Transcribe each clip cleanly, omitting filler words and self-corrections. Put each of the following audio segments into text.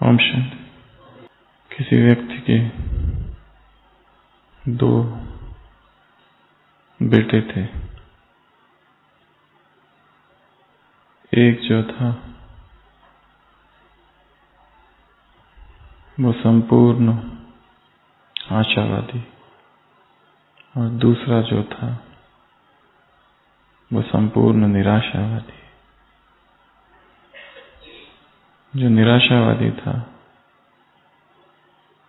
ओम शांति। किसी व्यक्ति के 2 बेटे थे। एक जो था वो संपूर्ण आशावादी और दूसरा जो था वो संपूर्ण निराशावादी। जो निराशावादी था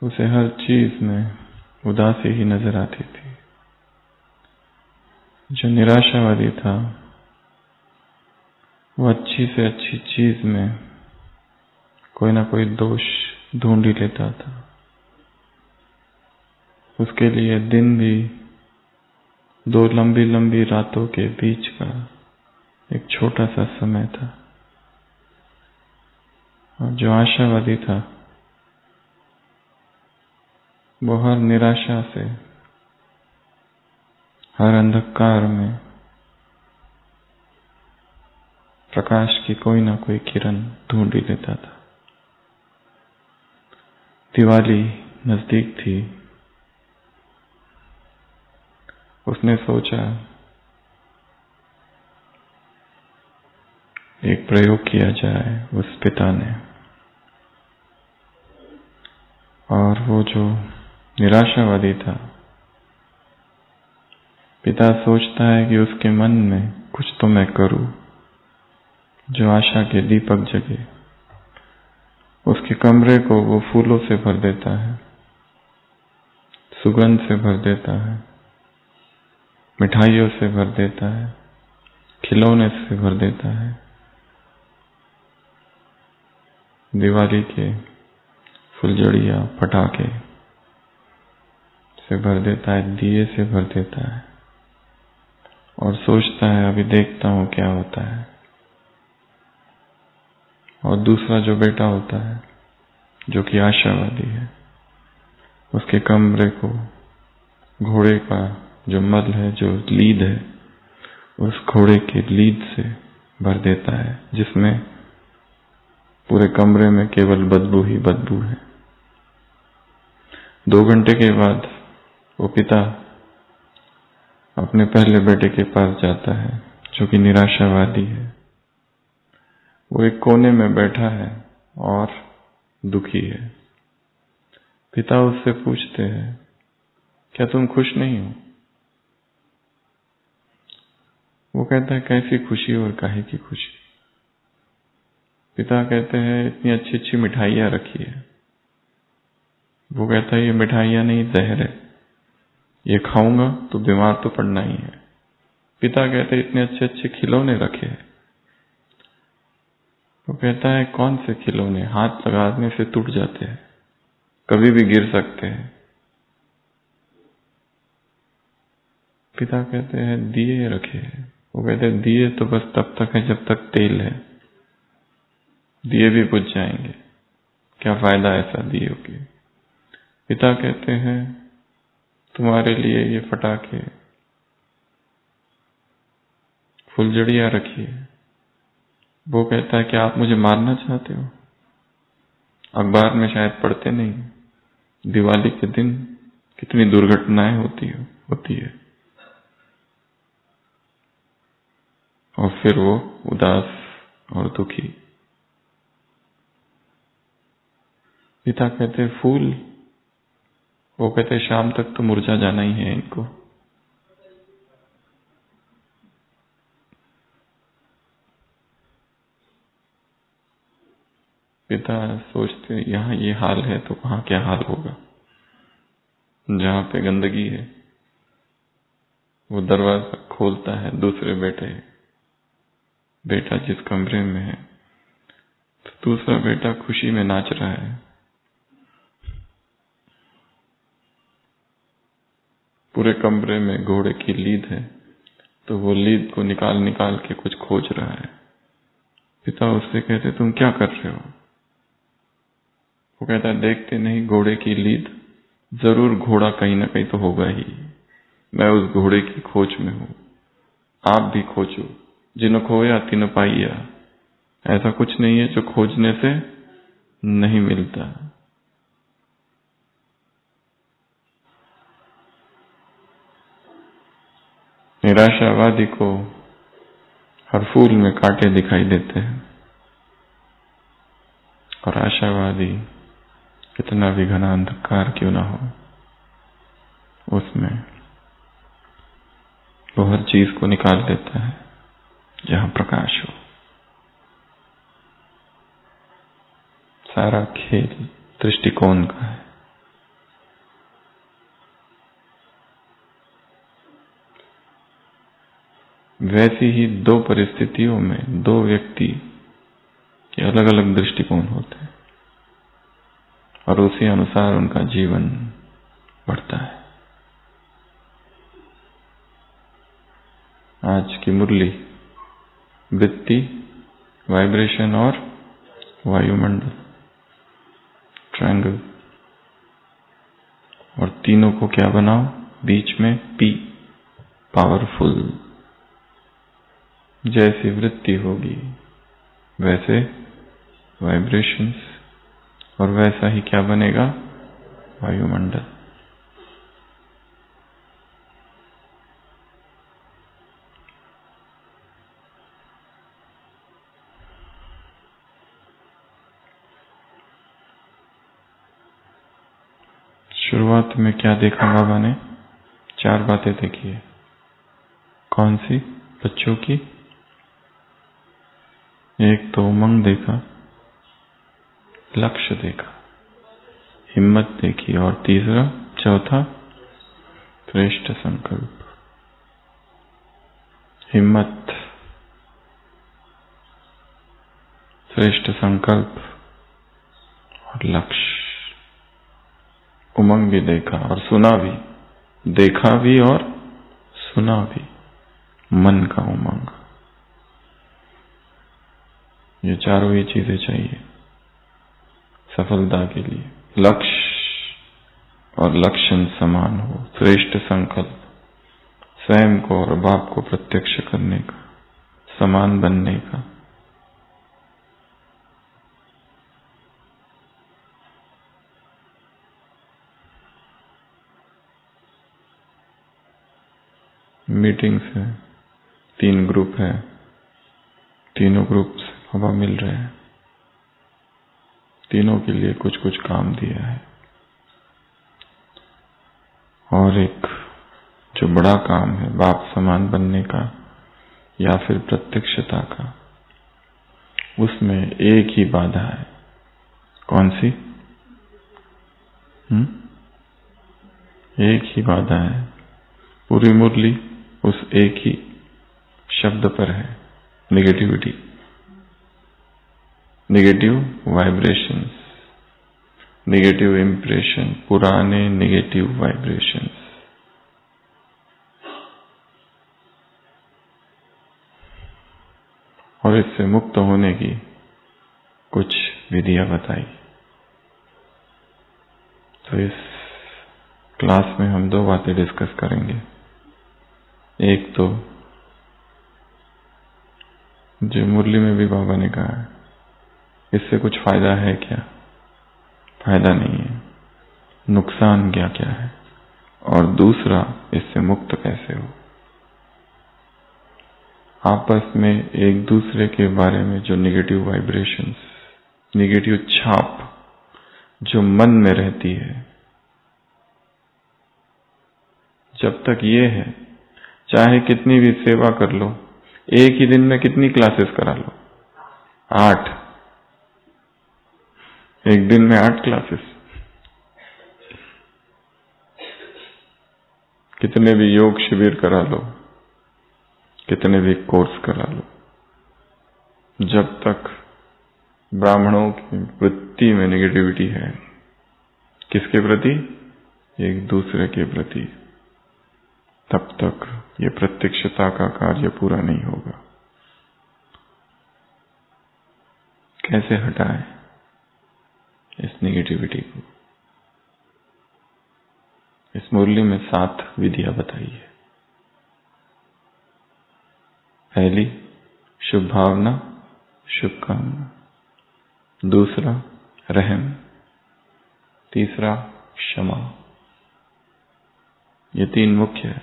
उसे हर चीज में उदासी ही नजर आती थी। जो निराशावादी था वो अच्छी से अच्छी चीज में कोई ना कोई दोष ढूंढ ही लेता था। उसके लिए दिन भी 2 लंबी लंबी रातों के बीच का एक छोटा सा समय था। और जो आशावादी था वो हर निराशा से, हर अंधकार में प्रकाश की कोई ना कोई किरण ढूंढ ही लेता था। दिवाली नजदीक थी। उसने सोचा एक प्रयोग किया जाए उस पिता ने। और वो जो निराशावादी था, पिता सोचता है कि उसके मन में कुछ तो मैं करूं जो आशा के दीपक जगे। उसके कमरे को वो फूलों से भर देता है, सुगंध से भर देता है, मिठाइयों से भर देता है, खिलौने से भर देता है, दिवाली के फुलझड़ियाँ पटाखे से भर देता है, दिए से भर देता है और सोचता है अभी देखता हूँ क्या होता है। और दूसरा जो बेटा होता है जो कि आशावादी है, उसके कमरे को घोड़े का जो मल है, जो लीद है, उस घोड़े के लीद से भर देता है जिसमें पूरे कमरे में केवल बदबू ही बदबू है। 2 घंटे के बाद वो पिता अपने पहले बेटे के पास जाता है जो कि निराशावादी है। वो एक कोने में बैठा है और दुखी है। पिता उससे पूछते हैं, क्या तुम खुश नहीं हो? वो कहता है, कैसी खुशी और काहे की खुशी? पिता कहते हैं, इतनी अच्छी अच्छी मिठाइयाँ रखी है। वो कहता है, ये मिठाइयाँ नहीं, जहर है, ये खाऊंगा तो बीमार तो पड़ना ही है। पिता कहते हैं, इतने अच्छे अच्छे खिलौने रखे हैं। वो कहता है, कौन से खिलौने? हाथ लगाने से टूट जाते हैं, कभी भी गिर सकते हैं। पिता कहते हैं, दिए रखे हैं। वो कहते हैं, दिए तो बस तब तक है जब तक तेल है, दिए भी बुझ जाएंगे, क्या फायदा ऐसा दिए की? पिता कहते हैं, तुम्हारे लिए ये पटाखे, फुलझड़ियाँ रखी है। वो कहता है, क्या आप मुझे मारना चाहते हो? अखबार में शायद पढ़ते नहीं, दिवाली के दिन कितनी दुर्घटनाएं होती है। और फिर वो उदास और दुखी। पिता कहते हैं, फूल? वो कहते हैं, शाम तक तो मुरझा जाना ही है इनको। पिता सोचते, यहाँ ये हाल है तो वहां क्या हाल होगा? जहां पे गंदगी है। वो दरवाजा खोलता है, दूसरे बेटा जिस कमरे में है, तो दूसरा बेटा खुशी में नाच रहा है। पूरे कमरे में घोड़े की लीद है, तो वो लीद को निकाल निकाल के कुछ खोज रहा है। पिता उससे कहते, तुम क्या कर रहे हो? वो कहता है, देखते नहीं घोड़े की लीद? जरूर घोड़ा कहीं ना कहीं तो होगा ही। मैं उस घोड़े की खोज में हूं, आप भी खोजो। जिन्हों खोया तिन्हों पाइया। ऐसा कुछ नहीं है जो खोजने से नहीं मिलता। निराशावादी को हर फूल में कांटे दिखाई देते हैं, और आशावादी कितना भी घना अंधकार क्यों ना हो, उसमें वो हर चीज को निकाल देता है जहां प्रकाश हो। सारा खेल दृष्टिकोण का है। वैसी ही दो परिस्थितियों में दो व्यक्ति के अलग अलग दृष्टिकोण होते हैं, और उसी अनुसार उनका जीवन बढ़ता है। आज की मुरली वृत्ति, वाइब्रेशन और वायुमंडल, ट्रायंगल, और तीनों को क्या बनाओ, बीच में पी, पावरफुल। जैसी वृत्ति होगी वैसे वाइब्रेशंस, और वैसा ही क्या बनेगा, वायुमंडल। शुरुआत में क्या देखा बाबा ने? 4 बातें देखी है। कौन सी? बच्चों की। एक तो उमंग देखा, लक्ष्य देखा, हिम्मत देखी, और तीसरा चौथा श्रेष्ठ संकल्प। हिम्मत, श्रेष्ठ संकल्प और लक्ष्य। उमंग भी देखा और सुना भी, देखा भी और सुना भी, मन का उमंग। ये चारों ही चीजें चाहिए सफलता के लिए। लक्ष्य और लक्षण समान हो, श्रेष्ठ संकल्प, स्वयं को और बाप को प्रत्यक्ष करने का, समान बनने का। मीटिंग्स है, 3 ग्रुप है, तीनों ग्रुप हवा मिल रहे हैं, तीनों के लिए कुछ कुछ काम दिया है। और एक जो बड़ा काम है बाप समान बनने का या फिर प्रत्यक्षता का, उसमें एक ही बाधा है। कौन सी? एक ही बाधा है। पूरी मुरली उस एक ही शब्द पर है, negativity, negative vibrations, negative impression, पुराने नेगेटिव वाइब्रेशंस। और इससे मुक्त होने की कुछ विधियां बताई। तो इस क्लास में हम 2 बातें डिस्कस करेंगे। एक तो जो मुरली में भी बाबा ने कहा है, इससे कुछ फायदा है क्या? फायदा नहीं है। नुकसान क्या क्या है? और दूसरा, इससे मुक्त कैसे हो? आपस में एक दूसरे के बारे में जो नेगेटिव वाइब्रेशंस, नेगेटिव छाप जो मन में रहती है, जब तक ये है, चाहे कितनी भी सेवा कर लो, एक ही दिन में कितनी क्लासेस करा लो, 8, एक दिन में 8 क्लासेस, कितने भी योग शिविर करा लो, कितने भी कोर्स करा लो, जब तक ब्राह्मणों की वृत्ति में नेगेटिविटी है, किसके प्रति? एक दूसरे के प्रति, तब तक ये प्रत्यक्षता का कार्य पूरा नहीं होगा। कैसे हटाएं इस नेगेटिविटी को? इस मुरली में 7 विधियां बताई है। पहली, शुभ भावना, शुभकामना। दूसरा, रहम, तीसरा क्षमा। ये 3 मुख्य है।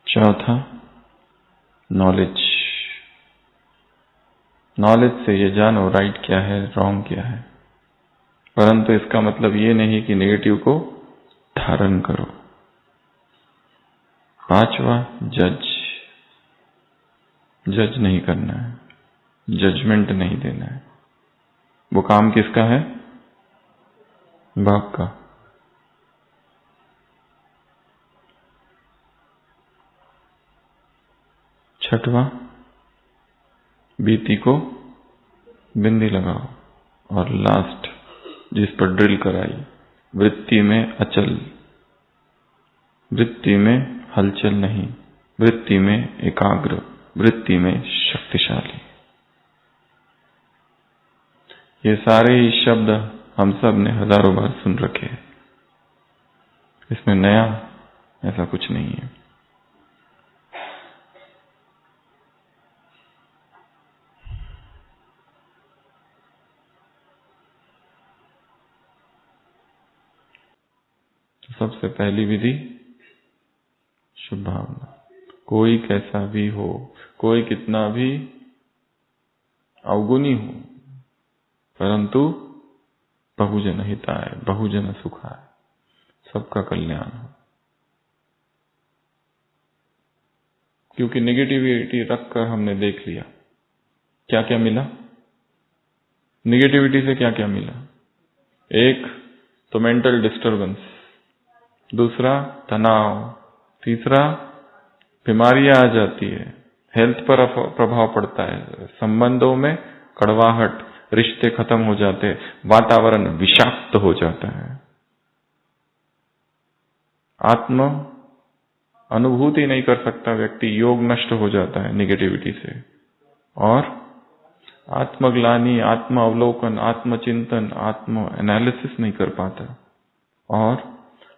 चौथा नॉलेज। नॉलेज से ये जानो राइट क्या है, रॉन्ग क्या है, परंतु इसका मतलब ये नहीं कि नेगेटिव को धारण करो। पांचवा जज। जज नहीं करना है, जजमेंट नहीं देना है। वो काम किसका है? बाप का। छठवां बीती को बिंदी लगाओ। और लास्ट जिस पर ड्रिल कराई, वृत्ति में अचल, वृत्ति में हलचल नहीं, वृत्ति में एकाग्र, वृत्ति में शक्तिशाली। ये सारे ही शब्द हम सब ने हजारों बार सुन रखे हैं। इसमें नया ऐसा कुछ नहीं है। तो सबसे पहली विधि शुभ भावना। कोई कैसा भी हो, कोई कितना भी अवगुणी हो, परंतु बहुजन हिताय, बहुजन सुखाय, सबका कल्याण हो। क्योंकि नेगेटिविटी रखकर हमने देख लिया क्या क्या मिला। नेगेटिविटी से क्या क्या मिला? एक तो मेंटल डिस्टरबेंस, दूसरा तनाव, तीसरा बीमारियां आ जाती है, हेल्थ पर प्रभाव पड़ता है, संबंधों में कड़वाहट, रिश्ते खत्म हो जाते हैं, वातावरण विषाक्त हो जाता है, आत्म अनुभूति नहीं कर सकता व्यक्ति, योग नष्ट हो जाता है नेगेटिविटी से, और आत्मग्लानि, आत्म अवलोकन, आत्मचिंतन, आत्म एनालिसिस नहीं कर पाता, और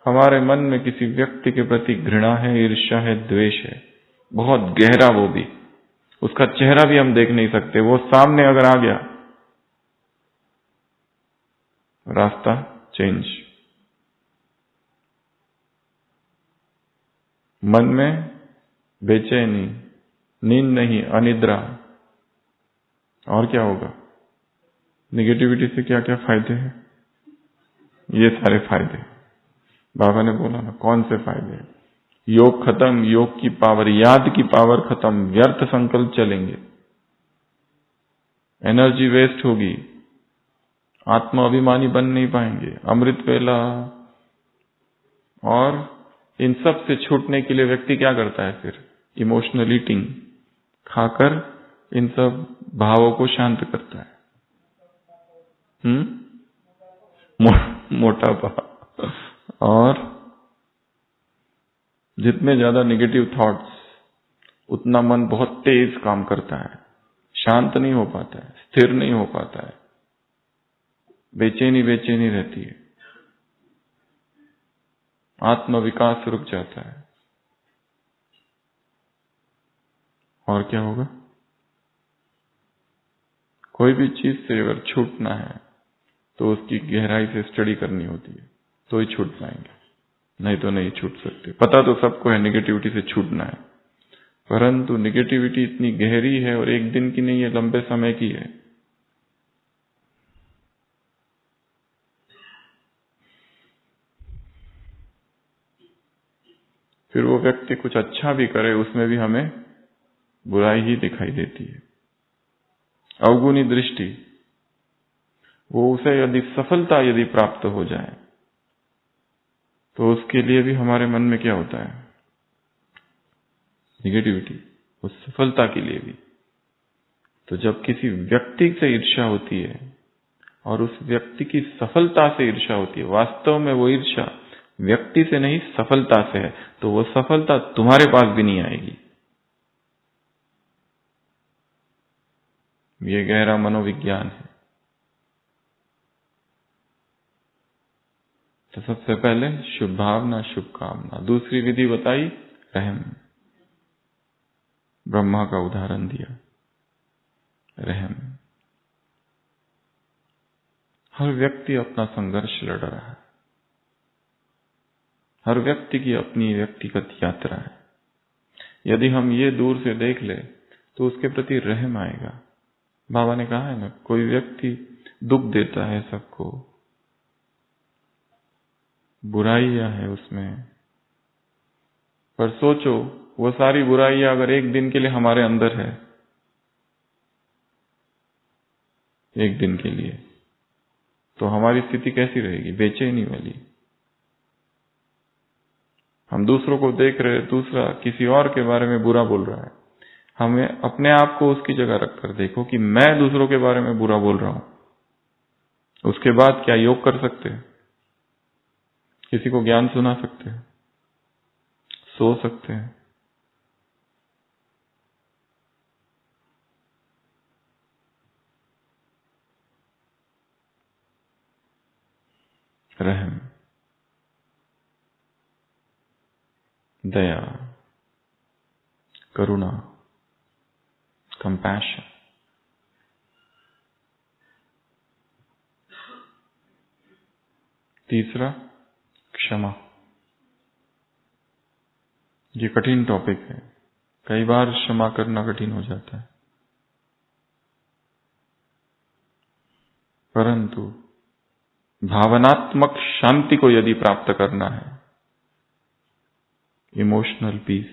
हमारे मन में किसी व्यक्ति के प्रति घृणा है, ईर्ष्या है, द्वेष है, बहुत गहरा, वो भी उसका चेहरा भी हम देख नहीं सकते, वो सामने अगर आ गया रास्ता चेंज। मन में बेचैनी, नींद नहीं, अनिद्रा, और क्या होगा? नेगेटिविटी से क्या क्या फायदे हैं? ये सारे फायदे बाबा ने बोला ना, कौन से फायदे? योग खत्म, योग की पावर, याद की पावर खत्म, व्यर्थ संकल्प चलेंगे, एनर्जी वेस्ट होगी, आत्मा अभिमानी बन नहीं पाएंगे, अमृत वेला। और इन सब से छूटने के लिए व्यक्ति क्या करता है फिर? इमोशनल ईटिंग खाकर इन सब भावों को शांत करता है। मोटापा। और जितने ज्यादा नेगेटिव थॉट्स, उतना मन बहुत तेज काम करता है, शांत नहीं हो पाता है, स्थिर नहीं हो पाता है, बेचैनी बेचैनी रहती है, आत्म विकास रुक जाता है। और क्या होगा? कोई भी चीज से अगर छूटना है तो उसकी गहराई से स्टडी करनी होती है, तो ही छूट पाएंगे, नहीं तो नहीं छूट सकते। पता तो सबको है नेगेटिविटी से छूटना है, परंतु नेगेटिविटी इतनी गहरी है और एक दिन की नहीं है, लंबे समय की है। फिर वो व्यक्ति कुछ अच्छा भी करे, उसमें भी हमें बुराई ही दिखाई देती है, अवगुणी दृष्टि। वो उसे यदि सफलता यदि प्राप्त हो जाए तो उसके लिए भी हमारे मन में क्या होता है? नेगेटिविटी, उस सफलता के लिए भी। तो जब किसी व्यक्ति से ईर्ष्या होती है और उस व्यक्ति की सफलता से ईर्ष्या होती है, वास्तव में वो ईर्ष्या व्यक्ति से नहीं सफलता से है, तो वो सफलता तुम्हारे पास भी नहीं आएगी। ये गहरा मनोविज्ञान है। तो सबसे पहले शुभ भावना, शुभकामना। दूसरी विधि बताई, रहम। ब्रह्मा का उदाहरण दिया, रहम। हर व्यक्ति अपना संघर्ष लड़ रहा है, हर व्यक्ति की अपनी व्यक्तिगत यात्रा है। यदि हम ये दूर से देख ले तो उसके प्रति रहम आएगा। बाबा ने कहा है ना, कोई व्यक्ति दुख देता है सबको, बुराइयां है उसमें, पर सोचो वो सारी बुराइयां अगर एक दिन के लिए हमारे अंदर है, एक दिन के लिए, तो हमारी स्थिति कैसी रहेगी? बेचैनी वाली। हम दूसरों को देख रहे, दूसरा किसी और के बारे में बुरा बोल रहा है, हमें अपने आप को उसकी जगह रखकर देखो कि मैं दूसरों के बारे में बुरा बोल रहा हूं, उसके बाद क्या योग कर सकते हैं? किसी को ज्ञान सुना सकते हैं? सो सकते हैं? रहम, दया, करुणा, कंपैशन। तीसरा, क्षमा। ये कठिन टॉपिक है, कई बार क्षमा करना कठिन हो जाता है, परंतु भावनात्मक शांति को यदि प्राप्त करना है, इमोशनल पीस,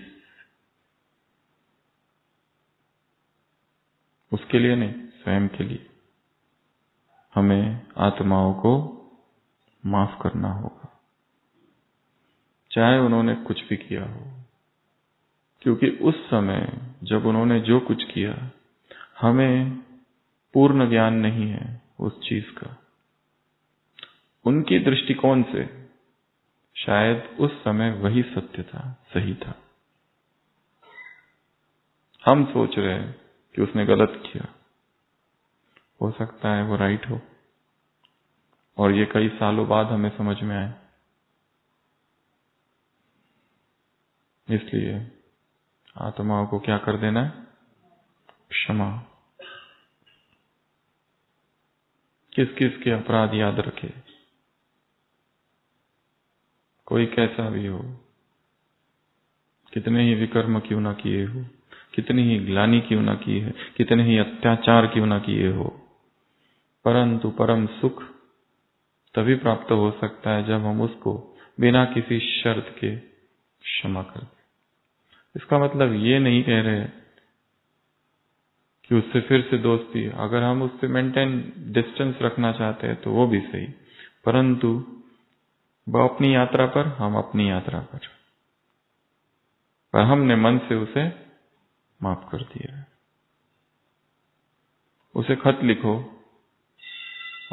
उसके लिए नहीं, स्वयं के लिए हमें आत्माओं को माफ करना होगा, चाहे उन्होंने कुछ भी किया हो। क्योंकि उस समय जब उन्होंने जो कुछ किया, हमें पूर्ण ज्ञान नहीं है उस चीज का। उनकी दृष्टिकोण से शायद उस समय वही सत्य था, सही था। हम सोच रहे हैं कि उसने गलत किया, हो सकता है वो राइट हो, और ये कई सालों बाद हमें समझ में आए। इसलिए आत्माओं को क्या कर देना है? क्षमा। किस किस के अपराध याद रखे, कोई कैसा भी हो, कितने ही विकर्म क्यों ना किए हो, कितनी ही ग्लानि क्यों ना की है, कितने ही अत्याचार क्यों ना किए हो, परंतु परम सुख तभी प्राप्त हो सकता है जब हम उसको बिना किसी शर्त के क्षमा कर दें। इसका मतलब ये नहीं कह रहे कि उससे फिर से दोस्ती, अगर हम उससे मेंटेन डिस्टेंस रखना चाहते हैं तो वो भी सही, परंतु वो अपनी यात्रा पर, हम अपनी यात्रा पर हमने मन से उसे माफ कर दिया है। उसे खत लिखो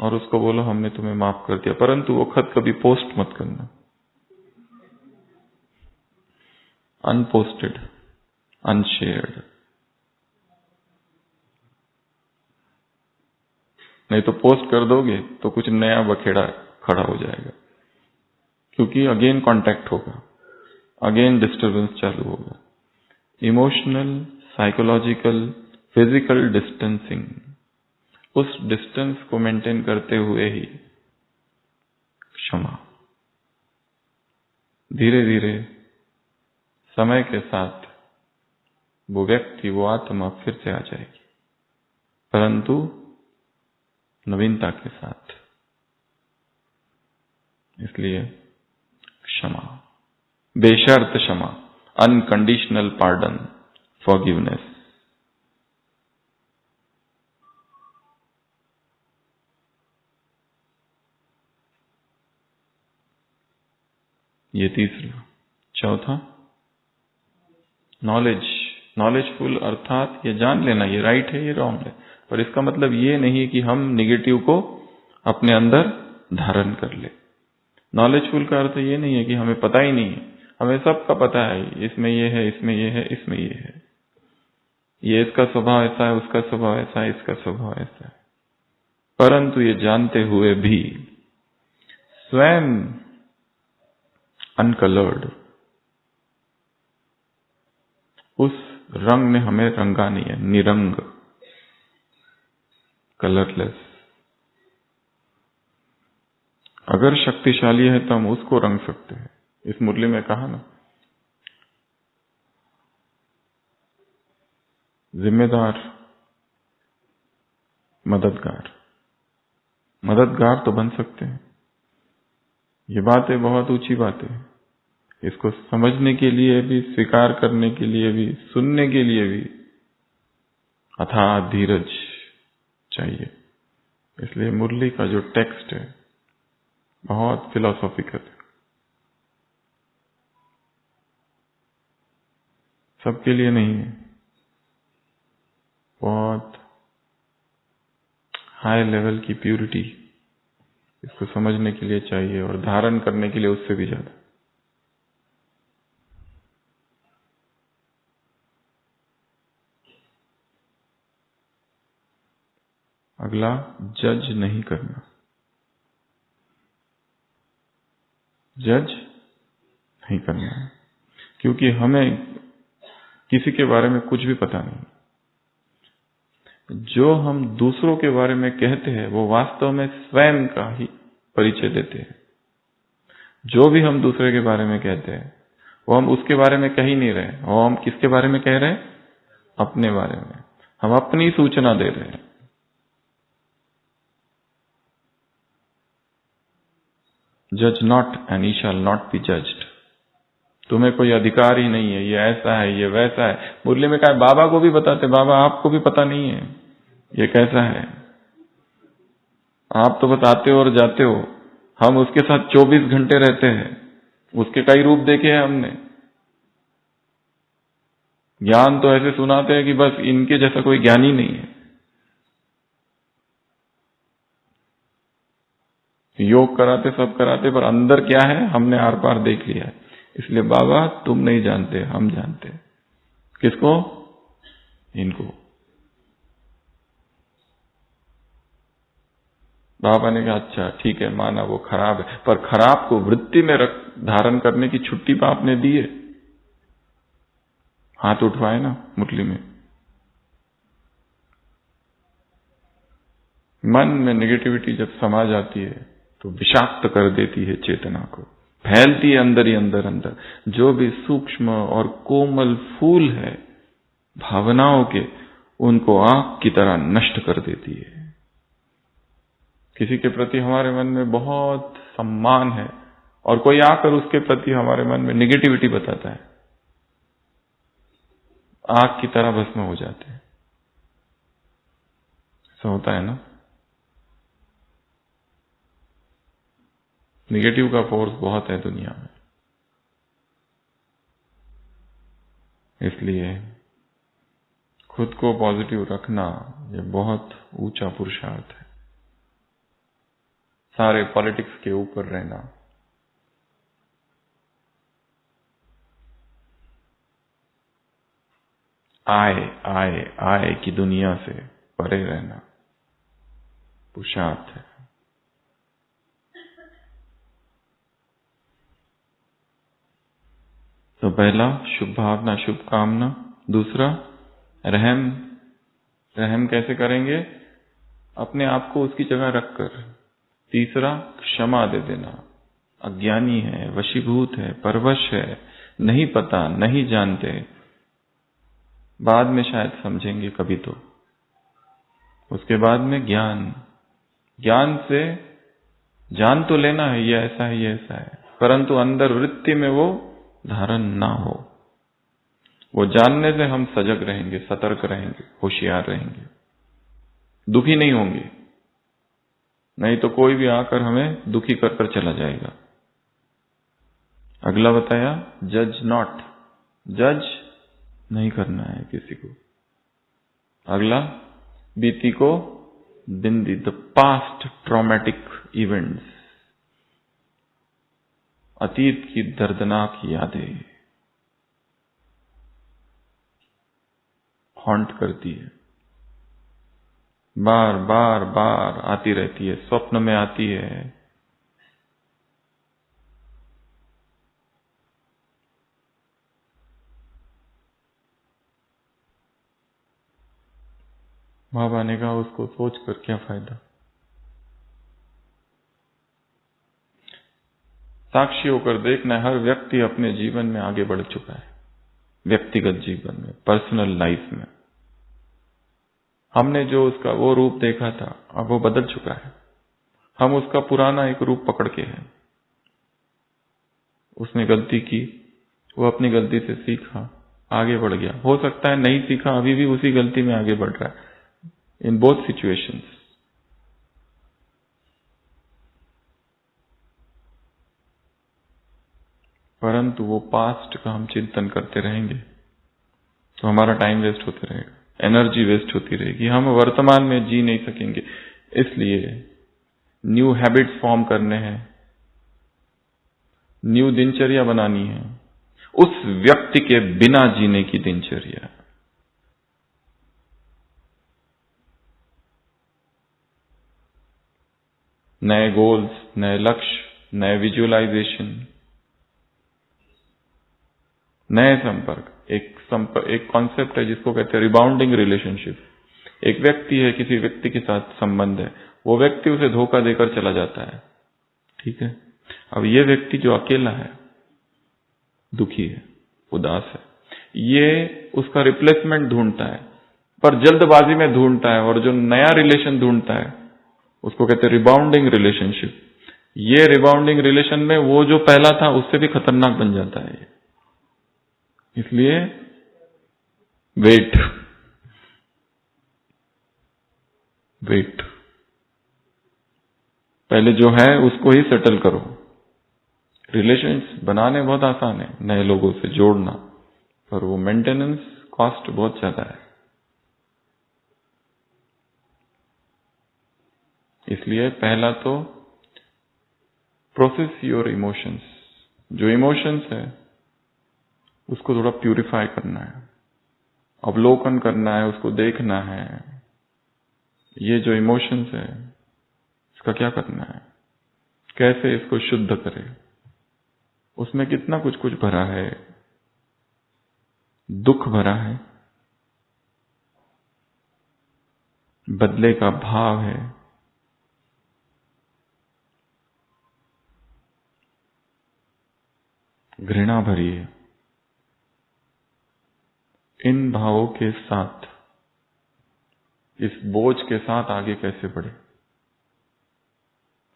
और उसको बोलो हमने तुम्हें माफ कर दिया, परंतु वो खत कभी पोस्ट मत करना, अनपोस्टेड, अनशेयर्ड। नहीं तो पोस्ट कर दोगे तो कुछ नया बखेड़ा खड़ा हो जाएगा, क्योंकि अगेन कांटेक्ट होगा, अगेन डिस्टरबेंस चालू होगा। इमोशनल, साइकोलॉजिकल, फिजिकल डिस्टेंसिंग, उस डिस्टेंस को मेंटेन करते हुए ही क्षमा। धीरे धीरे समय के साथ वो व्यक्ति, वो आत्मा फिर से आ जाएगी, परंतु नवीनता के साथ। इसलिए क्षमा, बेशर्त क्षमा, अनकंडीशनल पार्डन, फॉरगिवनेस। ये तीसरा। चौथा, नॉलेज। नॉलेजफुल अर्थात ये जान लेना ये राइट है, ये रॉन्ग है, पर इसका मतलब ये नहीं कि हम निगेटिव को अपने अंदर धारण कर ले। नॉलेजफुल का अर्थ ये नहीं है कि हमें पता ही नहीं है, हमें सबका पता है, इसमें ये है, इसमें ये है, इसमें ये है, ये इसका स्वभाव ऐसा है, उसका स्वभाव ऐसा है, इसका स्वभाव ऐसा है, परंतु ये जानते हुए भी स्वयं अनकलर्ड, उस रंग ने हमें रंगा नहीं है, निरंग, कलरलेस। अगर शक्तिशाली है तो हम उसको रंग सकते हैं। इस मुरली में कहा ना, जिम्मेदार, मददगार। मददगार तो बन सकते हैं। ये बातें बहुत ऊंची बातें हैं। इसको समझने के लिए भी, स्वीकार करने के लिए भी, सुनने के लिए भी अथाह धीरज चाहिए। इसलिए मुरली का जो टेक्स्ट है बहुत फिलोसॉफिकल है, सबके लिए नहीं है। बहुत हाई लेवल की प्यूरिटी इसको समझने के लिए चाहिए और धारण करने के लिए उससे भी ज्यादा। अगला, जज नहीं करना। जज नहीं करना है, क्योंकि हमें किसी के बारे में कुछ भी पता नहीं। जो हम दूसरों के बारे में कहते हैं वो वास्तव में स्वयं का ही परिचय देते हैं। जो भी हम दूसरे के बारे में कहते हैं वो हम उसके बारे में कह ही नहीं रहे, वो हम किसके बारे में कह रहे हैं? अपने बारे में। हम अपनी सूचना दे रहे हैं। जज not and E shall not be judged. तुम्हें कोई अधिकार ही नहीं है, ये ऐसा है, ये वैसा है। मुरली में कहा, बाबा को भी बताते, बाबा आपको भी पता नहीं है ये कैसा है। आप तो बताते हो और जाते हो, हम उसके साथ 24 घंटे रहते हैं, उसके कई रूप देखे हैं हमने। ज्ञान तो ऐसे सुनाते हैं कि बस इनके जैसा कोई ज्ञान ही नहीं है। योग कराते, सब कराते, पर अंदर क्या है हमने आर पार देख लिया है। इसलिए बाबा तुम नहीं जानते, हम जानते हैं। किसको? इनको। बाबा ने कहा अच्छा ठीक है, माना वो खराब है, पर खराब को वृत्ति में धारण करने की छुट्टी तो आपने दी है। हाथ उठवाए ना मुरली में। मन में नेगेटिविटी जब समा जाती है तो विषाक्त कर देती है चेतना को, फैलती है अंदर ही अंदर अंदर। जो भी सूक्ष्म और कोमल फूल है भावनाओं के, उनको आग की तरह नष्ट कर देती है। किसी के प्रति हमारे मन में बहुत सम्मान है और कोई आकर उसके प्रति हमारे मन में नेगेटिविटी बताता है, आग की तरह भस्म हो जाते हैं। ऐसा होता है ना। नेगेटिव का फोर्स बहुत है दुनिया में। इसलिए खुद को पॉजिटिव रखना ये बहुत ऊंचा पुरुषार्थ है। सारे पॉलिटिक्स के ऊपर रहना, आए आए आए की दुनिया से परे रहना पुरुषार्थ है। तो पहला शुभ भावना, शुभ कामना। दूसरा रहम। रहम कैसे करेंगे? अपने आप को उसकी जगह रखकर। तीसरा क्षमा दे देना। अज्ञानी है, वशीभूत है, परवश है, नहीं पता, नहीं जानते, बाद में शायद समझेंगे कभी तो। उसके बाद में ज्ञान। ज्ञान से जान तो लेना है ये ऐसा है, ये ऐसा है, परंतु अंदर वृत्ति में वो धारण ना हो। वो जानने से हम सजग रहेंगे, सतर्क रहेंगे, होशियार रहेंगे, दुखी नहीं होंगे। नहीं तो कोई भी आकर हमें दुखी कर कर चला जाएगा। अगला बताया जज नॉट, जज नहीं करना है किसी को। अगला बीती को बिंदी, द पास्ट ट्रॉमेटिक इवेंट्स, अतीत की दर्दनाक यादें हॉन्ट करती है, बार बार बार आती रहती है, स्वप्न में आती है। बाबा ने कहा उसको सोचकर क्या फायदा। साक्षी होकर देखना है, हर व्यक्ति अपने जीवन में आगे बढ़ चुका है, व्यक्तिगत जीवन में, पर्सनल लाइफ में। हमने जो उसका वो रूप देखा था, अब वो बदल चुका है। हम उसका पुराना एक रूप पकड़ के हैं। उसने गलती की, वो अपनी गलती से सीखा, आगे बढ़ गया। हो सकता है नहीं सीखा, अभी भी उसी गलती में आगे बढ़ रहा है, इन बोथ सिचुएशंस। परंतु वो पास्ट का हम चिंतन करते रहेंगे तो हमारा टाइम वेस्ट होते रहेगा, एनर्जी वेस्ट होती रहेगी, हम वर्तमान में जी नहीं सकेंगे। इसलिए न्यू हैबिट्स फॉर्म करने हैं, न्यू दिनचर्या बनानी है, उस व्यक्ति के बिना जीने की दिनचर्या। नए गोल्स, नए लक्ष्य, नए विजुअलाइजेशन, नए संपर्क। एक कॉन्सेप्ट है जिसको कहते हैं रिबाउंडिंग रिलेशनशिप। एक व्यक्ति है, किसी व्यक्ति के साथ संबंध है, वो व्यक्ति उसे धोखा देकर चला जाता है, ठीक है। अब ये व्यक्ति जो अकेला है, दुखी है, उदास है, ये उसका रिप्लेसमेंट ढूंढता है, पर जल्दबाजी में ढूंढता है, और जो नया रिलेशन ढूंढता है उसको कहते हैं रिबाउंडिंग रिलेशनशिप। ये रिबाउंडिंग रिलेशन में वो जो पहला था उससे भी खतरनाक बन जाता है। इसलिए वेट, पहले जो है उसको ही सेटल करो। रिलेशंस बनाने बहुत आसान है, नए लोगों से जोड़ना, पर वो मेंटेनेंस कॉस्ट बहुत ज्यादा है। इसलिए पहला तो प्रोसेस योर इमोशंस। जो इमोशंस है उसको थोड़ा प्यूरिफाई करना है, अवलोकन करना है, उसको देखना है। ये जो इमोशंस है इसका क्या करना है, कैसे इसको शुद्ध करें। उसमें कितना कुछ कुछ भरा है, दुख भरा है, बदले का भाव है, घृणा भरी है। इन भावों के साथ, इस बोझ के साथ आगे कैसे बढ़े।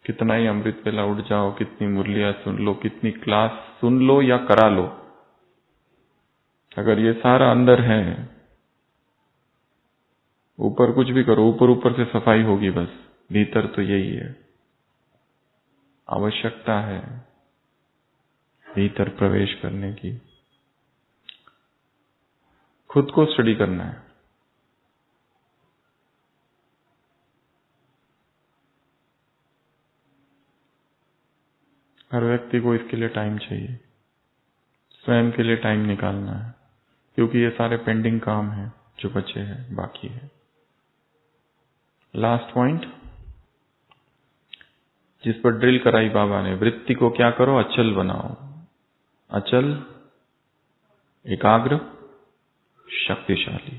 कितना ही अमृत वेला उठ जाओ, कितनी मुरलियां सुन लो, कितनी क्लास सुन लो या करा लो, अगर ये सारा अंदर है, ऊपर कुछ भी करो, ऊपर ऊपर से सफाई होगी बस, भीतर तो यही है। आवश्यकता है भीतर प्रवेश करने की, खुद को स्टडी करना है। हर व्यक्ति को इसके लिए टाइम चाहिए, स्वयं के लिए टाइम निकालना है, क्योंकि ये सारे पेंडिंग काम हैं जो बचे हैं, बाकी है। लास्ट पॉइंट जिस पर ड्रिल कराई बाबा ने, वृत्ति को क्या करो, अचल बनाओ। अचल, एकाग्र, शक्तिशाली।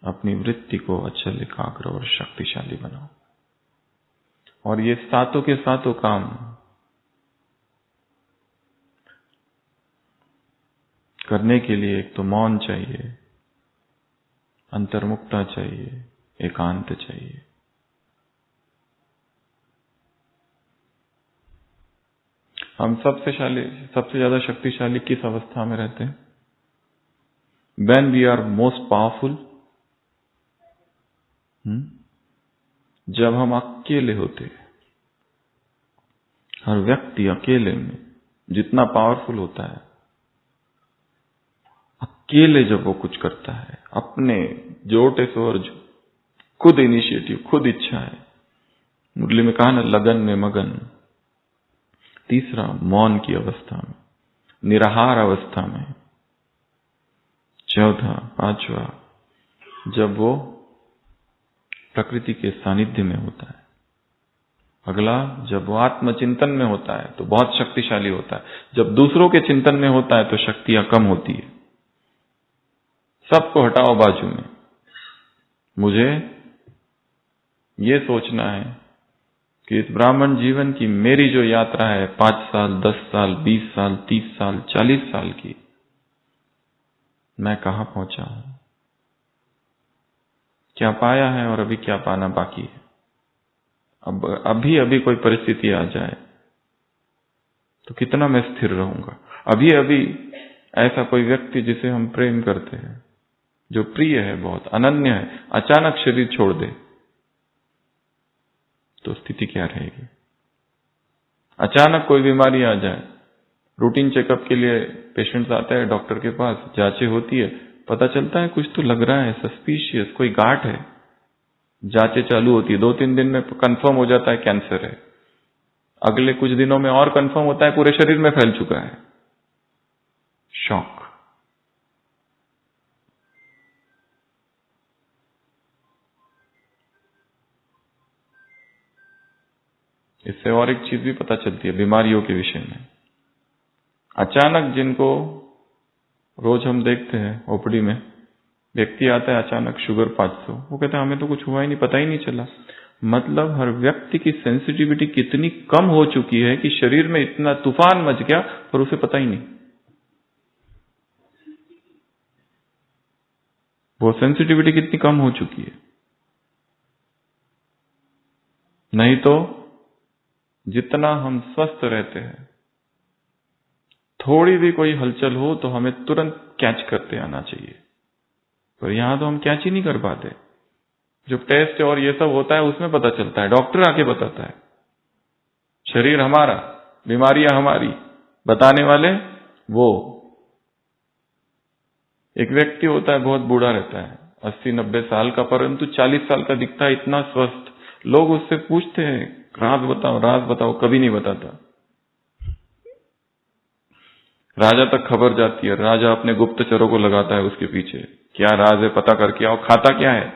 अपनी वृत्ति को अचल, एकाग्र और शक्तिशाली बनाओ। और ये सातों के सातों काम करने के लिए एक तो मौन चाहिए, अंतर्मुखता चाहिए, एकांत चाहिए। हम सबसे ज्यादा शक्तिशाली किस अवस्था में रहते हैं? When we are most powerful, जब हम अकेले होते हैं। हर व्यक्ति अकेले में जितना पावरफुल होता है, अकेले जब वो कुछ करता है, अपने जोटे सोर्ज, खुद इनिशिएटिव, खुद इच्छा है। मुरली में कहा ना, लगन में मगन। तीसरा, मौन की अवस्था में, निराहार अवस्था में। चौथा, पांचवा, जब वो प्रकृति के सानिध्य में होता है। अगला, जब वो आत्मचिंतन में होता है तो बहुत शक्तिशाली होता है। जब दूसरों के चिंतन में होता है तो शक्तियां कम होती है। सबको हटाओ बाजू में, मुझे ये सोचना है कि इस ब्राह्मण जीवन की मेरी जो यात्रा है 5 साल, 10 साल, 20 साल, 30 साल, 40 साल की, मैं कहां पहुंचा हूं, क्या पाया है और अभी क्या पाना बाकी है। अब अभी अभी कोई परिस्थिति आ जाए तो कितना मैं स्थिर रहूंगा। अभी अभी ऐसा कोई व्यक्ति जिसे हम प्रेम करते हैं, जो प्रिय है, बहुत अनन्य है, अचानक शरीर छोड़ दे तो स्थिति क्या रहेगी। अचानक कोई बीमारी आ जाए, रूटीन चेकअप के लिए पेशेंट्स आते हैं डॉक्टर के पास, जांचें होती है, पता चलता है कुछ तो लग रहा है, सस्पिशियस, कोई गांठ है, जांचें चालू होती है, 2-3 दिन में कंफर्म हो जाता है कैंसर है, अगले कुछ दिनों में और कंफर्म होता है पूरे शरीर में फैल चुका है। शॉक। इससे और एक चीज भी पता चलती है बीमारियों के विषय में। अचानक जिनको रोज हम देखते हैं ओपीडी में, व्यक्ति आता है अचानक शुगर 500, वो कहता है हमें तो कुछ हुआ ही नहीं, पता ही नहीं चला। मतलब हर व्यक्ति की सेंसिटिविटी कितनी कम हो चुकी है कि शरीर में इतना तूफान मच गया पर उसे पता ही नहीं। वो सेंसिटिविटी कितनी कम हो चुकी है। नहीं तो जितना हम स्वस्थ रहते हैं, थोड़ी भी कोई हलचल हो तो हमें तुरंत कैच करते आना चाहिए, पर यहां तो हम कैच ही नहीं कर पाते। जो टेस्ट और ये सब होता है उसमें पता चलता है, डॉक्टर आके बताता है। शरीर हमारा, बीमारियां हमारी, बताने वाले वो। एक व्यक्ति होता है बहुत बूढ़ा रहता है, 80-90 साल का, परंतु 40 साल का दिखता है, इतना स्वस्थ। लोग उससे पूछते हैं राज बताओ, कभी नहीं बताता। राजा तक खबर जाती है, राजा अपने गुप्तचरों को लगाता है उसके पीछे, क्या राज है पता करके आओ, खाता क्या है।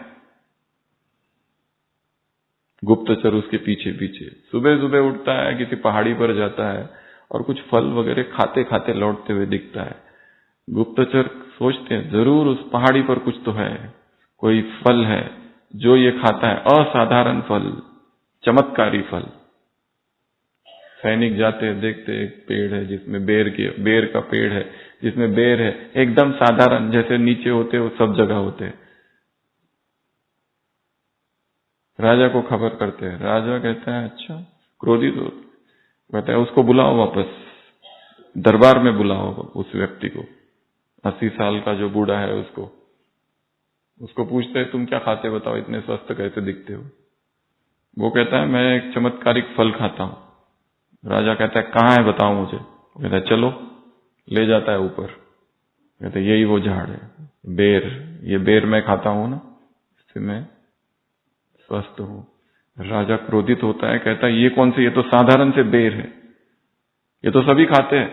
गुप्तचर उसके पीछे पीछे सुबह सुबह उठता है, किसी पहाड़ी पर जाता है और कुछ फल वगैरह खाते खाते लौटते हुए दिखता है। गुप्तचर सोचते हैं जरूर उस पहाड़ी पर कुछ तो है, कोई फल है जो ये खाता है, असाधारण फल, चमत्कारी फल। सैनिक जाते हैं, देखते एक पेड़ है जिसमें बेर का पेड़ है जिसमें बेर है, एकदम साधारण, जैसे नीचे होते वो सब जगह होते हैं। राजा को खबर करते हैं, राजा कहता है अच्छा, क्रोधित हो, कहता है उसको बुलाओ वापस, दरबार में बुलाओ उस व्यक्ति को, 80 साल का जो बूढ़ा है उसको पूछते हैं तुम क्या खाते बताओ, इतने स्वस्थ कैसे दिखते हो। वो कहता है मैं एक चमत्कारिक फल खाता हूं। राजा कहता है कहाँ है बताओ मुझे। वो कहता है चलो, ले जाता है ऊपर, कहता है यही वो झाड़ है, बेर, ये बेर मैं खाता हूं ना, इससे मैं स्वस्थ हूं। राजा क्रोधित होता है, कहता है ये कौन से, ये तो साधारण से बेर है, ये तो सभी खाते हैं,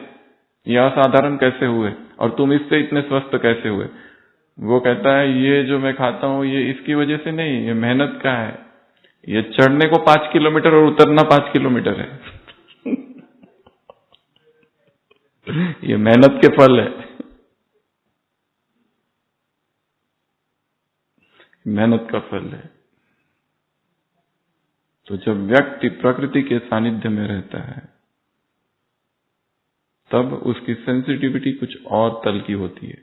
ये असाधारण कैसे हुए और तुम इससे इतने स्वस्थ कैसे हुए। वो कहता है ये जो मैं खाता हूं ये इसकी वजह से नहीं, ये मेहनत का है, ये चढ़ने को 5 किलोमीटर और उतरना 5 किलोमीटर है ये मेहनत के फल है, मेहनत का फल है। तो जब व्यक्ति प्रकृति के सानिध्य में रहता है तब उसकी सेंसिटिविटी कुछ और तल की होती है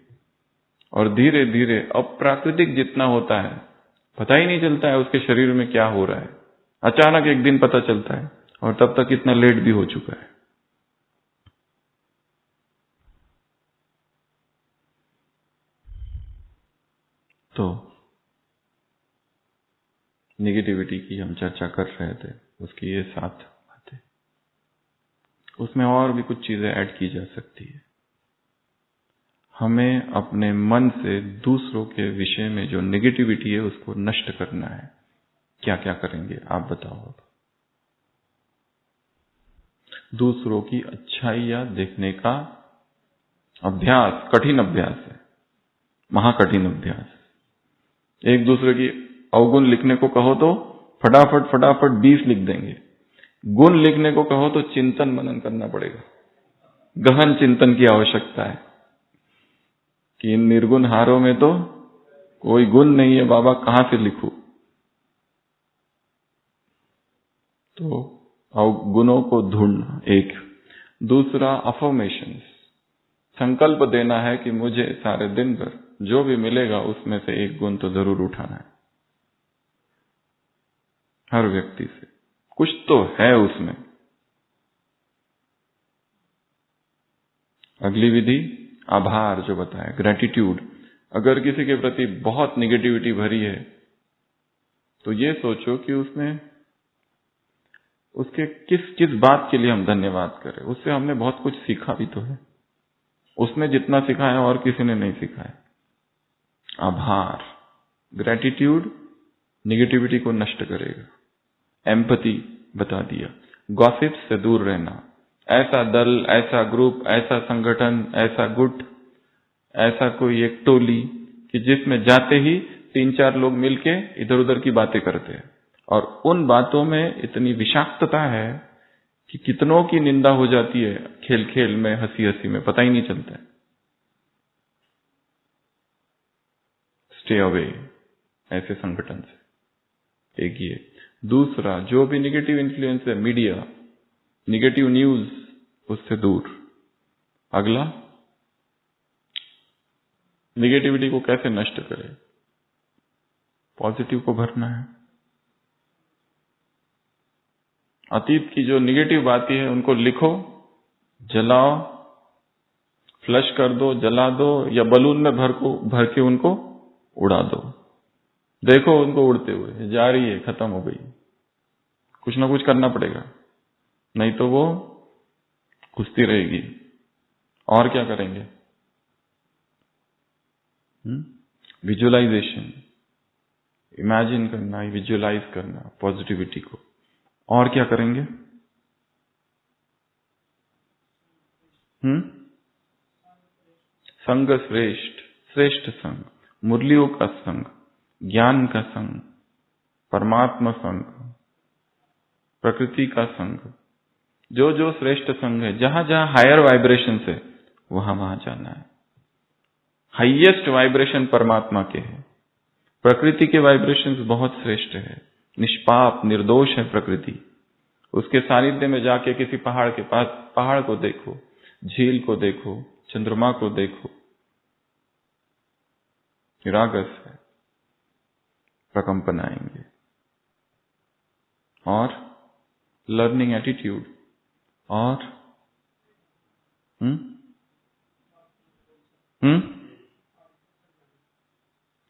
और धीरे धीरे अप्राकृतिक जितना होता है पता ही नहीं चलता है उसके शरीर में क्या हो रहा है, अचानक एक दिन पता चलता है और तब तक इतना लेट भी हो चुका है। तो नेगेटिविटी की हम चर्चा कर रहे थे, उसकी ये 7 बातें, उसमें और भी कुछ चीजें ऐड की जा सकती है। हमें अपने मन से दूसरों के विषय में जो नेगेटिविटी है उसको नष्ट करना है। क्या क्या करेंगे आप बताओ। अब दूसरों की अच्छाइयां देखने का अभ्यास कठिन अभ्यास है, महाकठिन अभ्यास। एक दूसरे की अवगुण लिखने को कहो तो फटाफट 20 लिख देंगे, गुण लिखने को कहो तो चिंतन मनन करना पड़ेगा, गहन चिंतन की आवश्यकता है कि इन निर्गुण हारों में तो कोई गुण नहीं है बाबा, कहां से लिखूं। तो अवगुणों को ढूंढना एक। दूसरा अफर्मेशंस, संकल्प देना है कि मुझे सारे दिन भर जो भी मिलेगा उसमें से एक गुण तो जरूर उठाना है। हर व्यक्ति से कुछ तो है उसमें। अगली विधि आभार, जो बताया, ग्रेटिट्यूड। अगर किसी के प्रति बहुत निगेटिविटी भरी है तो ये सोचो कि उसके किस किस बात के लिए हम धन्यवाद करें। उससे हमने बहुत कुछ सीखा भी तो है। उसने जितना सीखा है और किसी ने नहीं सीखा है। आभार, ग्रेटिट्यूड निगेटिविटी को नष्ट करेगा। एम्पैथी बता दिया। गॉसिप्स से दूर रहना। ऐसा दल, ऐसा ग्रुप, ऐसा संगठन, ऐसा गुट, ऐसा कोई एक टोली कि जिसमें जाते ही 3-4 लोग मिलके इधर उधर की बातें करते हैं और उन बातों में इतनी विषाक्तता है कि कितनों की निंदा हो जाती है खेल खेल में, हंसी हंसी में, पता ही नहीं चलता है। स्टे अवे ऐसे संगठन से, एक ये। दूसरा, जो भी निगेटिव इन्फ्लुएंस है, मीडिया, निगेटिव न्यूज, उससे दूर। अगला, निगेटिविटी को कैसे नष्ट करें? पॉजिटिव को भरना है। अतीत की जो निगेटिव बातें हैं उनको लिखो, जलाओ, फ्लश कर दो, जला दो, या बलून में भर के उनको उड़ा दो। देखो उनको उड़ते हुए, जा रही है, खत्म हो गई। कुछ ना कुछ करना पड़ेगा, नहीं तो वो घुसती रहेगी। और क्या करेंगे? विजुअलाइजेशन, इमेजिन करना, विजुअलाइज करना पॉजिटिविटी को। और क्या करेंगे? संग श्रेष्ठ, श्रेष्ठ संग, मुरलियों का संग, ज्ञान का संग, परमात्मा संग, प्रकृति का संग, जो जो श्रेष्ठ संग है, जहां जहां हायर वाइब्रेशन है वहां वहां जाना है। हाईएस्ट वाइब्रेशन परमात्मा के है। प्रकृति के वाइब्रेशंस बहुत श्रेष्ठ है, निष्पाप निर्दोष है प्रकृति। उसके सानिध्य में जाके किसी पहाड़ के पास, पहाड़ को देखो, झील को देखो, चंद्रमा को देखो, निरागस है, प्रकंपन आएंगे। और लर्निंग एटीट्यूड, और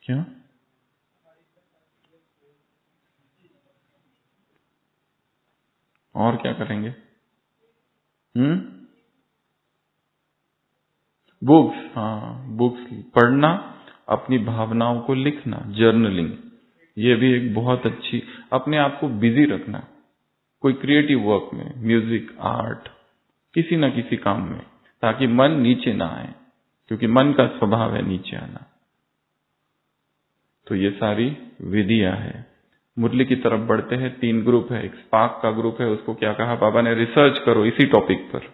क्या? और क्या करेंगे? बुक्स, हाँ, बुक्स पढ़ना, अपनी भावनाओं को लिखना, जर्नलिंग, ये भी एक बहुत अच्छी, अपने आप को बिजी रखना कोई क्रिएटिव वर्क में, म्यूजिक, आर्ट, किसी न किसी काम में, ताकि मन नीचे ना आए, क्योंकि मन का स्वभाव है नीचे आना। तो ये सारी विधियां हैं। मुरली की तरफ बढ़ते हैं। 3 ग्रुप है। एक स्पार्क का ग्रुप है, उसको क्या कहा बाबा ने? रिसर्च करो इसी टॉपिक पर।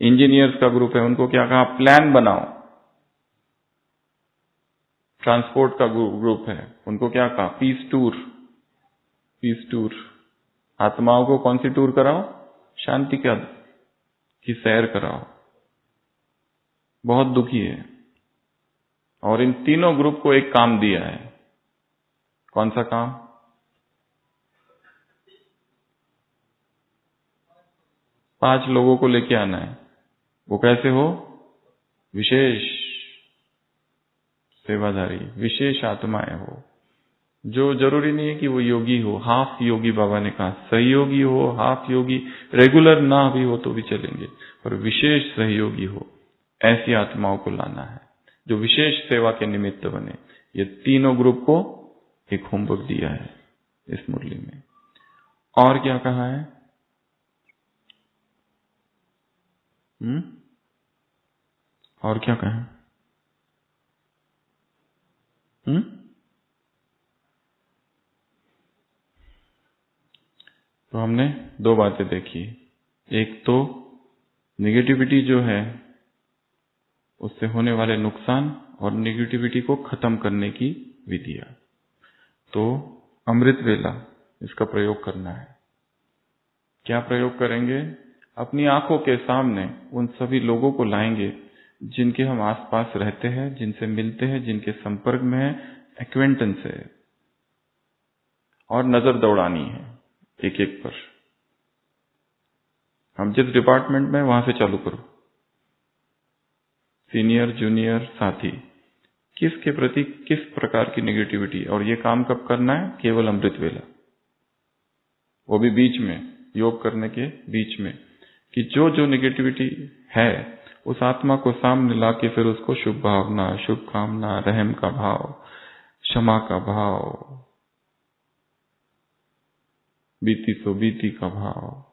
इंजीनियर्स का ग्रुप है, उनको क्या कहा? प्लान बनाओ। ट्रांसपोर्ट का ग्रुप है, उनको क्या कहा? Piece tour. पीस टूर, आत्माओं को कौन सी टूर कराओ? शांति की सैर कराओ। बहुत दुखी है। और इन तीनों ग्रुप को एक काम दिया है। कौन सा काम? पांच लोगों को लेके आना है। वो कैसे हो? विशेष सेवाधारी, विशेष आत्माएं हो। जो जरूरी नहीं है कि वो योगी हो, हाफ योगी बाबा ने कहा, सहयोगी हो, हाफ योगी, रेगुलर ना भी हो तो भी चलेंगे, पर विशेष सहयोगी हो, ऐसी आत्माओं को लाना है जो विशेष सेवा के निमित्त बने। ये तीनों ग्रुप को एक होमवर्क दिया है इस मुरली में। और क्या कहा है? और क्या कहा है? तो हमने 2 बातें देखी। एक तो निगेटिविटी जो है उससे होने वाले नुकसान और निगेटिविटी को खत्म करने की विधियां। तो अमृत वेला इसका प्रयोग करना है। क्या प्रयोग करेंगे? अपनी आंखों के सामने उन सभी लोगों को लाएंगे जिनके हम आसपास रहते हैं, जिनसे मिलते हैं, जिनके संपर्क में है, एक्वेंटेंस है, और नजर दौड़ानी है एक एक पर। हम जिस डिपार्टमेंट में वहां से चालू करो, सीनियर, जूनियर, साथी, किसके प्रति किस प्रकार की नेगेटिविटी। और ये काम कब करना है? केवल अमृत वेला, वो भी बीच में, योग करने के बीच में, कि जो जो नेगेटिविटी है उस आत्मा को सामने लाके फिर उसको शुभ भावना, शुभकामना, रहम का भाव, क्षमा का भाव, बीती सो बीती का भाव।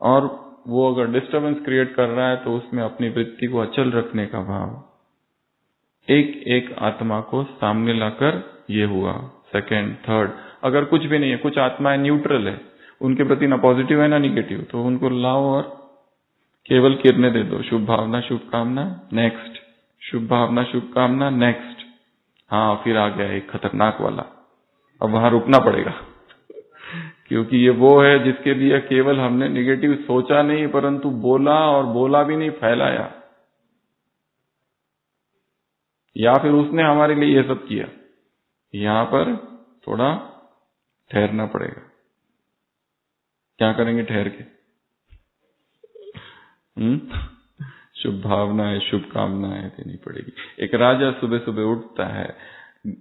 और वो अगर डिस्टरबेंस क्रिएट कर रहा है तो उसमें अपनी वृत्ति को अचल रखने का भाव। एक एक आत्मा को सामने लाकर ये हुआ, सेकंड, थर्ड। अगर कुछ भी नहीं है, कुछ आत्माएं न्यूट्रल है, उनके प्रति ना पॉजिटिव है ना निगेटिव, तो उनको लाओ और केवल किरणें दे दो, शुभ भावना, शुभकामना, नेक्स्ट, शुभ भावना, शुभकामना, नेक्स्ट। हाँ, फिर आ गया एक खतरनाक वाला, अब वहां रुकना पड़ेगा, क्योंकि ये वो है जिसके लिए केवल हमने निगेटिव सोचा नहीं, परंतु बोला, और बोला भी नहीं, फैलाया, या फिर उसने हमारे लिए ये सब किया। यहां पर थोड़ा ठहरना पड़ेगा। क्या करेंगे ठहर के? शुभ भावनाएं, शुभकामनाएं देनी पड़ेगी। एक राजा सुबह सुबह उठता है,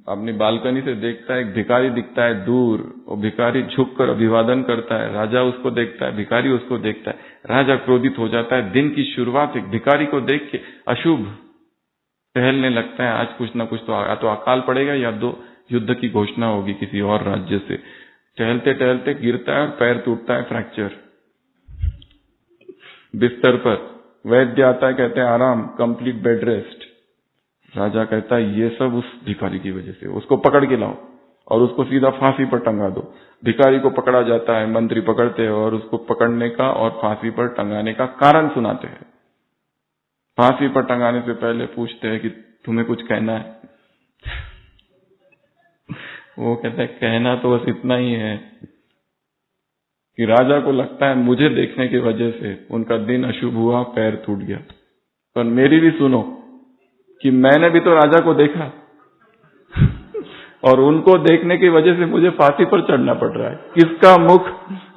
अपनी बालकनी से देखता है, एक भिखारी दिखता है दूर, और भिखारी झुककर अभिवादन करता है। राजा उसको देखता है, भिखारी उसको देखता है, राजा क्रोधित हो जाता है। दिन की शुरुआत एक भिखारी को देख के अशुभ, टहलने लगता है, आज कुछ ना कुछ तो, या तो अकाल पड़ेगा या दो युद्ध की घोषणा होगी किसी और राज्य से। टहलते टहलते गिरता है और पैर टूटता है, फ्रैक्चर, बिस्तर पर। वैद्य आता है, कहते हैं आराम, कंप्लीट बेड रेस्ट। राजा कहता है ये सब उस भिखारी की वजह से, उसको पकड़ के लाओ और उसको सीधा फांसी पर टंगा दो। भिखारी को पकड़ा जाता है, मंत्री पकड़ते हैं और उसको पकड़ने का और फांसी पर टंगाने का कारण सुनाते हैं। फांसी पर टंगाने से पहले पूछते हैं कि तुम्हें कुछ कहना है? वो कहता है कहना तो बस इतना ही है कि राजा को लगता है मुझे देखने की वजह से उनका दिन अशुभ हुआ, पैर टूट गया, पर मेरी भी सुनो कि मैंने भी तो राजा को देखा और उनको देखने की वजह से मुझे फांसी पर चढ़ना पड़ रहा है। किसका मुख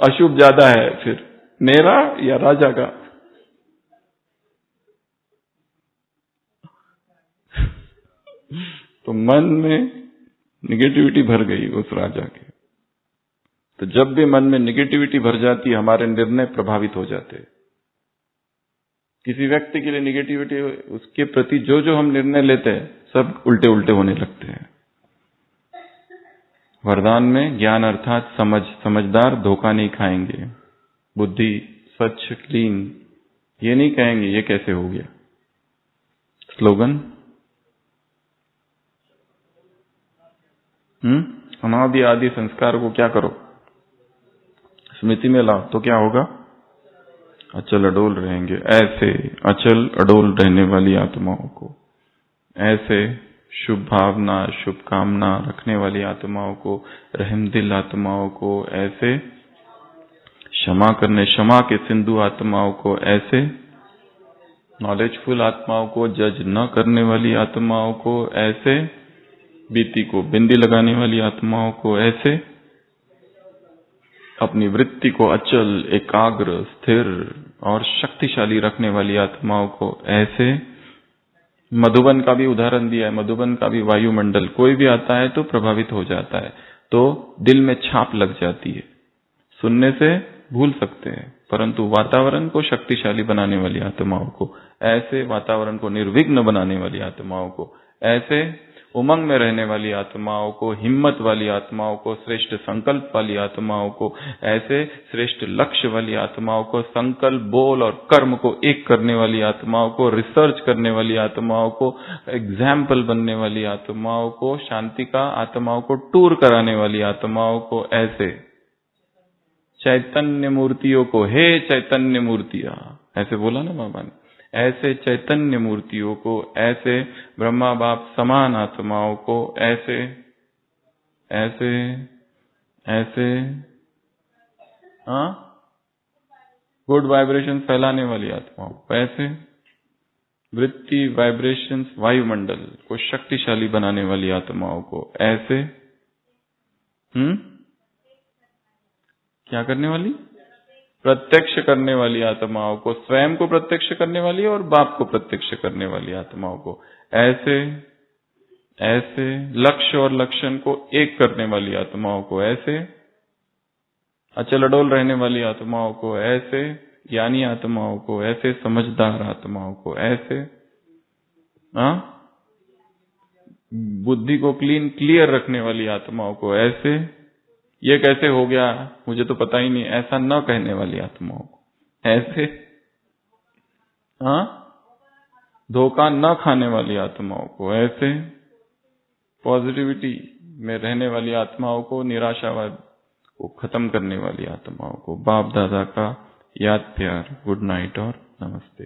अशुभ ज्यादा है फिर, मेरा या राजा का? तो मन में निगेटिविटी भर गई उस राजा के। तो जब भी मन में निगेटिविटी भर जाती है, हमारे निर्णय प्रभावित हो जाते हैं। किसी व्यक्ति के लिए निगेटिविटी, उसके प्रति जो जो हम निर्णय लेते हैं सब उल्टे उल्टे होने लगते हैं। वरदान में ज्ञान अर्थात समझ, समझदार धोखा नहीं खाएंगे, बुद्धि स्वच्छ क्लीन, ये नहीं कहेंगे ये कैसे हो गया। स्लोगन अनादि आदि संस्कार को क्या करो, स्मृति में लाओ, तो क्या होगा? अचल अडोल रहेंगे। ऐसे अचल अडोल रहने वाली आत्माओं को, ऐसे शुभ भावना, शुभकामना रखने वाली आत्माओं को, रहमदिल आत्माओं को, ऐसे क्षमा करने, क्षमा के सिंधु आत्माओं को, ऐसे नॉलेजफुल आत्माओं को, जज न करने वाली आत्माओं को, ऐसे बीती को बिंदी लगाने वाली आत्माओं को, ऐसे अपनी वृत्ति को अचल, एकाग्र, स्थिर और शक्तिशाली रखने वाली आत्माओं को, ऐसे मधुबन का भी उदाहरण दिया है। मधुबन का भी वायुमंडल, कोई भी आता है तो प्रभावित हो जाता है, तो दिल में छाप लग जाती है। सुनने से भूल सकते हैं, परंतु वातावरण को शक्तिशाली बनाने वाली आत्माओं को, ऐसे वातावरण को निर्विघ्न बनाने वाली आत्माओं को, ऐसे उमंग में रहने वाली आत्माओं को, हिम्मत वाली आत्माओं को, श्रेष्ठ संकल्प वाली आत्माओं को, ऐसे श्रेष्ठ लक्ष्य वाली आत्माओं को, संकल्प, बोल और कर्म को एक करने वाली आत्माओं को, रिसर्च करने वाली आत्माओं को, एग्जाम्पल बनने वाली आत्माओं को, शांति का आत्माओं को टूर कराने वाली आत्माओं को, ऐसे चैतन्य मूर्तियों को, हे चैतन्य मूर्तियां, ऐसे बोला ना बाबा ने, ऐसे चैतन्य मूर्तियों को, ऐसे ब्रह्मा बाप समान आत्माओं को, ऐसे ऐसे ऐसे हाँ, गुड वाइब्रेशन फैलाने वाली आत्माओं को। ऐसे वृत्ति वाइब्रेशंस वायुमंडल को शक्तिशाली बनाने वाली आत्माओं को। ऐसे क्या करने वाली? प्रत्यक्ष करने वाली आत्माओं को, स्वयं को प्रत्यक्ष करने वाली और बाप को प्रत्यक्ष करने वाली आत्माओं को। ऐसे ऐसे लक्ष्य और लक्षण को एक करने वाली आत्माओं को। ऐसे अचल अडोल रहने वाली आत्माओं को। ऐसे ज्ञानी आत्माओं को। ऐसे समझदार आत्माओं को। ऐसे बुद्धि को क्लियर रखने वाली आत्माओं को। ऐसे ये कैसे हो गया मुझे तो पता ही नहीं, ऐसा न कहने वाली आत्माओं को। ऐसे धोखा न खाने वाली आत्माओं को। ऐसे पॉजिटिविटी में रहने वाली आत्माओं को, निराशावाद को खत्म करने वाली आत्माओं को। बाप दादा का याद प्यार, गुड नाइट और नमस्ते।